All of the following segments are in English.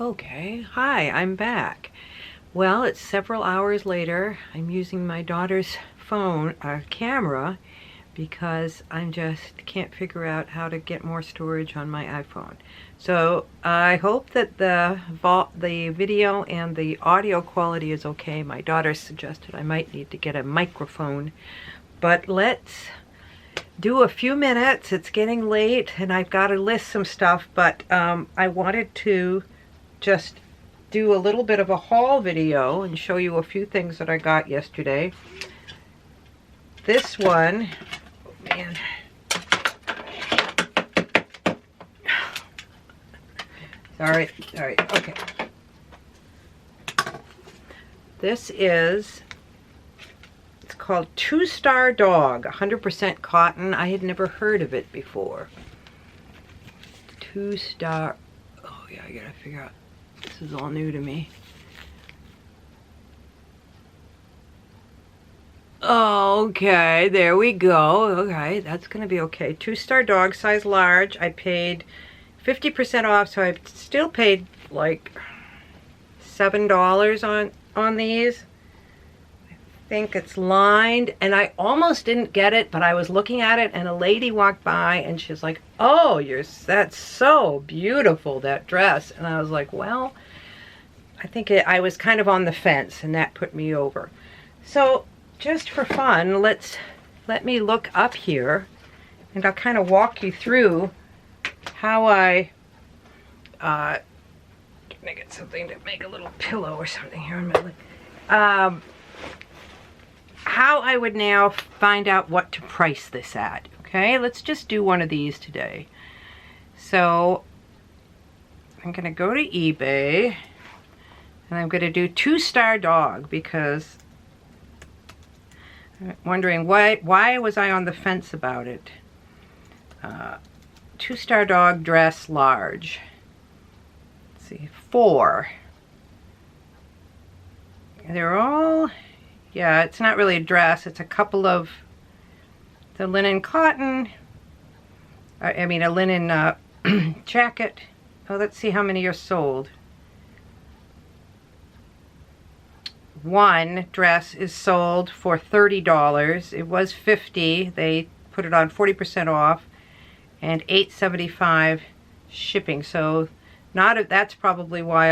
Okay, hi, I'm back. Well, it's several hours later. I'm using my daughter's phone, camera, because I just can't figure out how to get more storage on my iPhone. So I hope that the video and the audio quality is okay. My daughter suggested I might need to get a microphone, but let's do a few minutes. It's getting late and I've got to list some stuff, but I wanted to just do a little bit of a haul video and show you a few things that I got yesterday. This one, oh man. Sorry, okay. This is, it's called 2-Star Dog, 100% cotton. I had never heard of it before. 2-Star, oh yeah, I gotta figure out. This is all new to me. Okay, there we go. Okay, that's gonna be okay. 2-Star Dog, size large. I paid 50% off, so I still paid like $7 on these. I think it's lined, and I almost didn't get it, but I was looking at it, and a lady walked by, and she's like, "Oh, that's so beautiful, that dress." And I was like, well, I think I was kind of on the fence, and that put me over. So just for fun, let me look up here, and I'll kind of walk you through how I can I get something to make a little pillow or something here on my leg. How I would now find out what to price this at. Okay, let's just do one of these today. So I'm gonna go to eBay. And I'm going to do 2-Star Dog because I'm wondering why was I on the fence about it. 2-Star Dog dress large. Let's see, 4. They're all, yeah, it's not really a dress. It's a couple of the linen cotton. I mean a linen jacket. Oh, let's see how many are sold. One dress is sold for $30. It was $50. They put it on 40% off, and $8.75 shipping. So that's probably why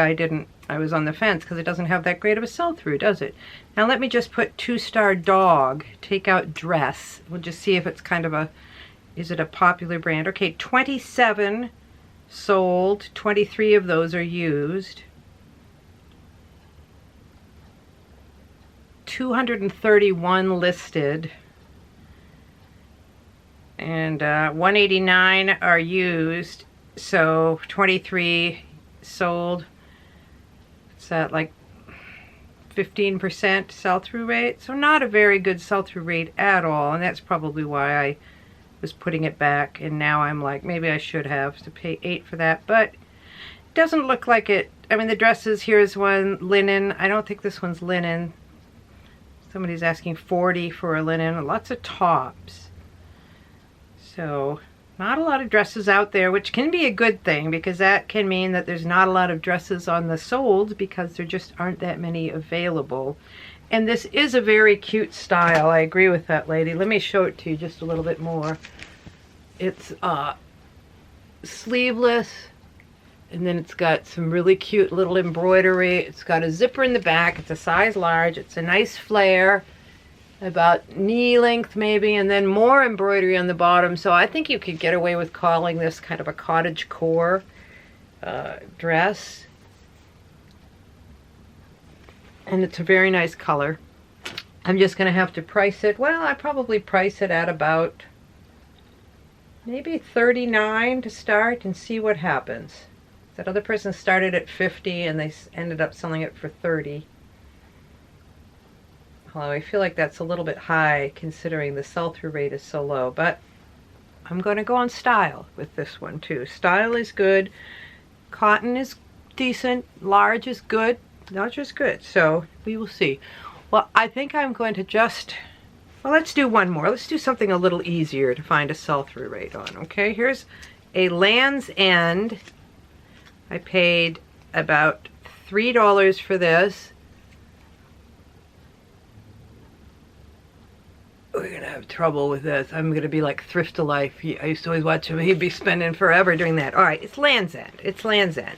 I was on the fence, because it doesn't have that great of a sell-through, does it? Now let me just put 2-Star Dog, take out dress. We'll just see if it's kind of is it a popular brand? Okay, 27 sold, 23 of those are used. 231 listed, and 189 are used, so 23 sold. It's at like 15% sell-through rate, so not a very good sell-through rate at all, and that's probably why I was putting it back, and now I'm like, maybe I should have to pay $8 for that, but it doesn't look like it. I mean, the dresses, here's one, linen. I don't think this one's linen. Somebody's asking $40 for a linen, lots of tops. So not a lot of dresses out there, which can be a good thing, because that can mean that there's not a lot of dresses on the sold, because there just aren't that many available. And this is a very cute style. I agree with that lady. Let me show it to you just a little bit more. It's sleeveless. And then it's got some really cute little embroidery. It's got a zipper in the back. It's a size large. It's a nice flare, about knee length maybe, and then more embroidery on the bottom. So I think you could get away with calling this kind of a cottage core dress. And it's a very nice color. I'm just going to have to price it. Well, I probably price it at about maybe $39 to start and see what happens. That other person started at $50 and they ended up selling it for $30. Although I feel like that's a little bit high considering the sell-through rate is so low, but I'm going to go on style with this one too. Style is good, cotton is decent, large is good, large is good, so we will see. Well, I think I'm going to well, let's do one more. Let's do something a little easier to find a sell-through rate on, okay? Here's a Land's End. I paid about $3 for this. We're gonna have trouble with this. I'm gonna be like Thrift to Life. I used to always watch him. He'd be spending forever doing that. All right, it's Land's End. It's Land's End.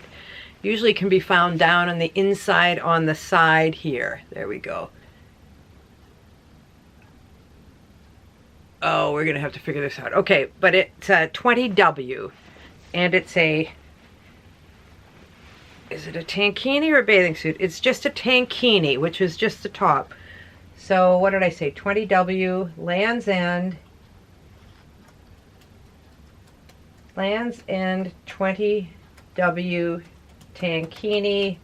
Usually can be found down on the inside on the side here. There we go. Oh, we're gonna have to figure this out. Okay, but it's 20W, and it's a, is it a tankini or a bathing suit? It's just a tankini, which is just the top. So what did I say? 20W, Land's End. Land's End 20W tankini.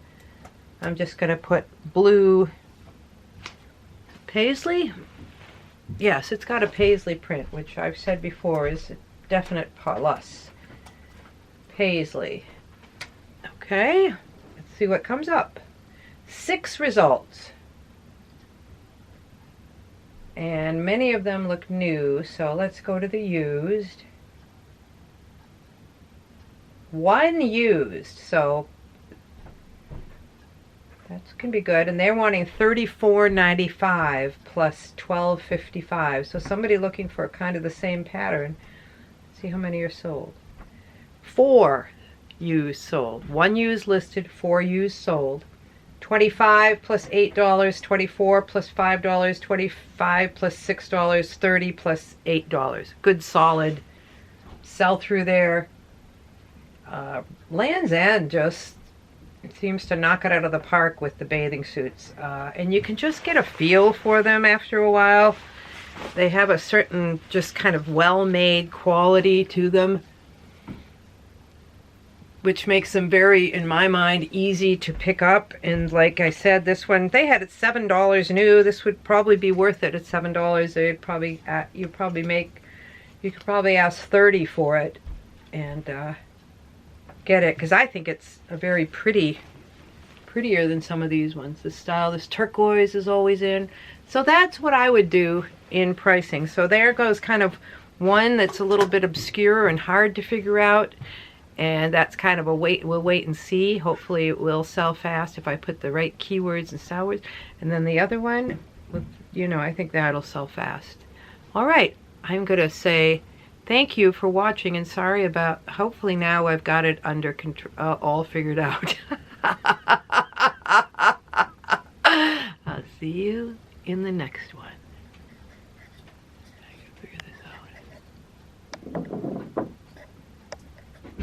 I'm just going to put blue paisley. Yes, it's got a paisley print, which I've said before is a definite plus. Paisley. Okay, let's see what comes up. 6 results. And many of them look new, so let's go to the used. 1 used, so that can be good. And they're wanting $34.95 plus $12.55. So somebody looking for kind of the same pattern. Let's see how many are sold. 4 used sold. 1 used listed, 4 used sold. 25 plus $8, 24 plus $5, 25 plus $6, 30 plus $8. Good solid sell through there. Land's End just seems to knock it out of the park with the bathing suits. And you can just get a feel for them after a while. They have a certain just kind of well-made quality to them, which makes them very, in my mind, easy to pick up. And like I said, this one, they had it $7 new. This would probably be worth it at $7. They'd probably, you could probably ask $30 for it and get it, because I think it's a very prettier than some of these ones. This style, this turquoise is always in. So that's what I would do in pricing. So there goes kind of one that's a little bit obscure and hard to figure out. And that's kind of a wait, we'll wait and see. Hopefully it will sell fast if I put the right keywords and style words. And then the other one, you know, I think that'll sell fast. All right, I'm gonna say thank you for watching, and sorry about, hopefully now I've got it under control, all figured out. I'll see you in the next one.